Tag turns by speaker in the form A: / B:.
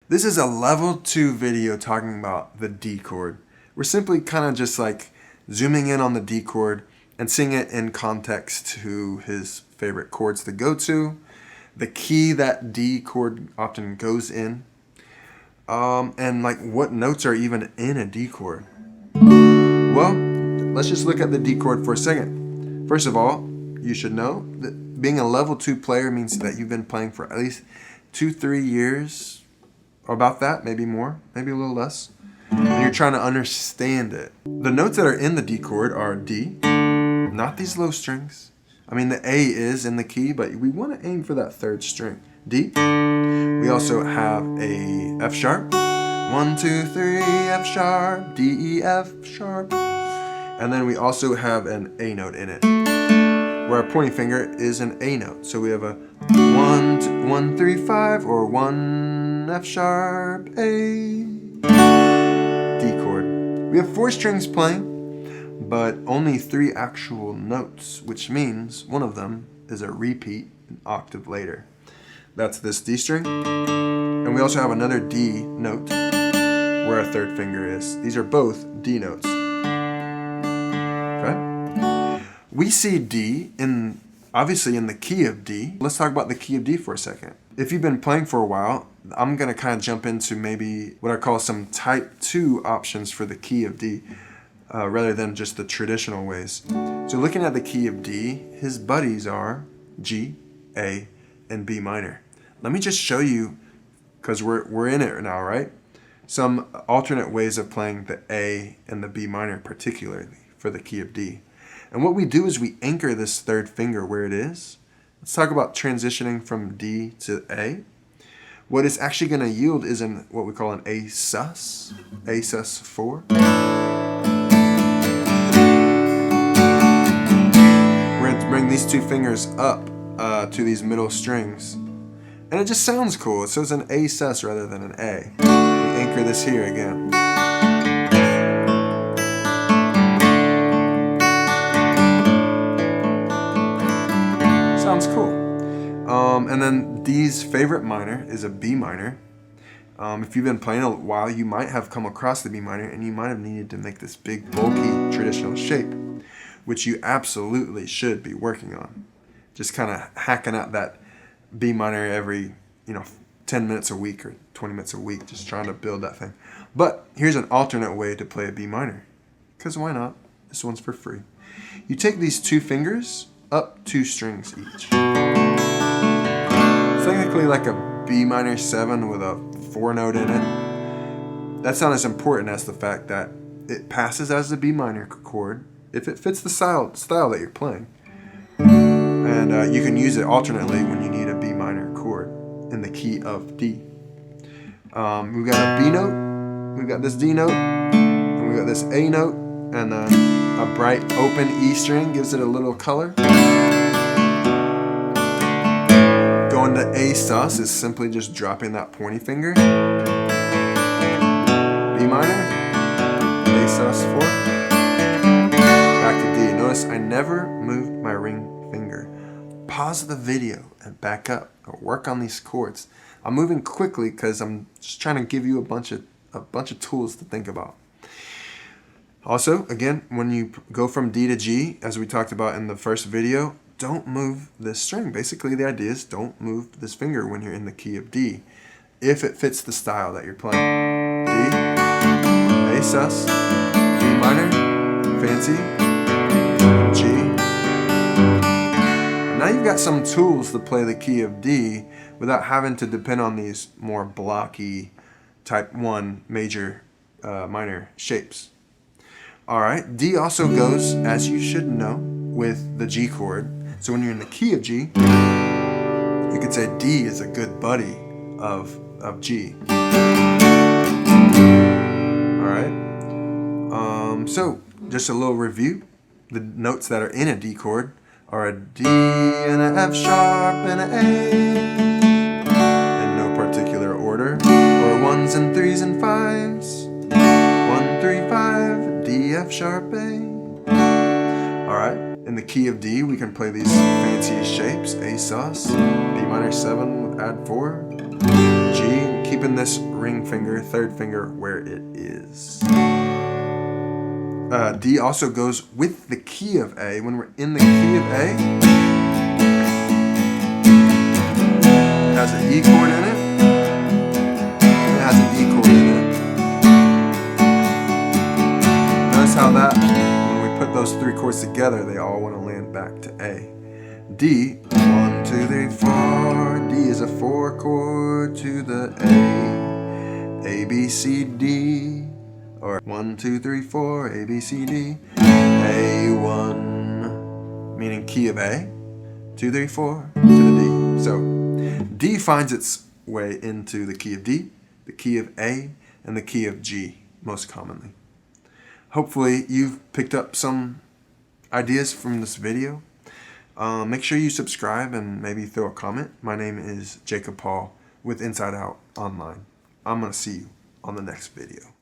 A: This is a level 2 video talking about the D chord. We're simply kind of just like zooming in on the D chord and seeing it in context to his favorite chords to go to, the key that D chord often goes in, and like what notes are even in a D chord. Well, let's just look at the D chord for a second. First of all, you should know that being a level 2 player means that you've been playing for at least 2-3 years, or about that, maybe more, maybe a little less, and you're trying to understand it. The notes that are in the D chord are D, not these low strings. I mean, the A is in the key, but we want to aim for that third string, D. We also have a F sharp, 1, 2, 3, F sharp, D, E, F sharp, and then we also have an A note in it, where our pointing finger is an A note. So we have a 1, 3, 5, or 1 F sharp, A, D chord. We have 4 strings playing, but only 3 actual notes, which means one of them is a repeat an octave later. That's this D string, and we also have another D note where our third finger is. These are both D notes. Okay? We see D obviously in the key of D. Let's talk about the key of D for a second. If you've been playing for a while, I'm going to kind of jump into maybe what I call some type 2 options for the key of D, rather than just the traditional ways. So looking at the key of D, his buddies are G, A, and B minor. Let me just show you, because we're in it now, right? Some alternate ways of playing the A and the B minor, particularly for the key of D. And what we do is we anchor this third finger where it is. Let's talk about transitioning from D to A. What it's actually going to yield is in what we call an A sus 4. We're going to bring these 2 fingers up to these middle strings. And it just sounds cool. So it's an A sus rather than an A. We anchor this here again. Sounds cool. And then D's favorite minor is a B minor. If you've been playing a while, you might have come across the B minor and you might have needed to make this big, bulky, traditional shape, which you absolutely should be working on. Just kind of hacking out that B minor every, 10 minutes a week or 20 minutes a week, just trying to build that thing. But here's an alternate way to play a B minor, because why not? This one's for free. You take these 2 fingers up 2 strings each. It's technically like a B minor 7 with a 4 note in it. That's not as important as the fact that it passes as a B minor chord if it fits the style that you're playing. And you can use it alternately when you need a B minor chord in the key of D. We've got a B note, we've got this D note, and we've got this A note, and then a bright open E string gives it a little color. Going to A sus is simply just dropping that pointing finger. B minor, A sus 4. Back to D. Notice I never moved my ring finger. Pause the video and back up or work on these chords. I'm moving quickly because I'm just trying to give you a bunch of tools to think about. Also, again, when you go from D to G, as we talked about in the first video, don't move this string. Basically, the idea is don't move this finger when you're in the key of D, if it fits the style that you're playing. D, A sus, B minor, fancy, G. Now you've got some tools to play the key of D without having to depend on these more blocky type 1 major minor shapes. Alright, D also goes, as you should know, with the G chord. So when you're in the key of G, you could say D is a good buddy of G. Alright, so just a little review. The notes that are in a D chord are a D and an F sharp and an A, in no particular order, or 1s and 3s and 5s, 1, 3, 5, D, F sharp, A. Alright, in the key of D we can play these fancy shapes, A sus, B minor 7 with add 4, G, keep keeping this ring finger, third finger, where it is. D also goes with the key of A. When we're in the key of A, it has an E chord in it. It has an E chord in it. Notice how that, when we put those three chords together, they all want to land back to A. D, 1, 2, 3, 4. D is a 4 chord to the A. A, B, C, D. Or 1, 2, 3, 4. A, B, C, D. A1, meaning key of A. 2, 3, 4 to the D. So D finds its way into the key of D, the key of A, and the key of G most commonly. Hopefully you've picked up some ideas from this video. Make sure you subscribe and maybe throw a comment. My name is Jacob Paul with Inside Out Online. I'm going to see you on the next video.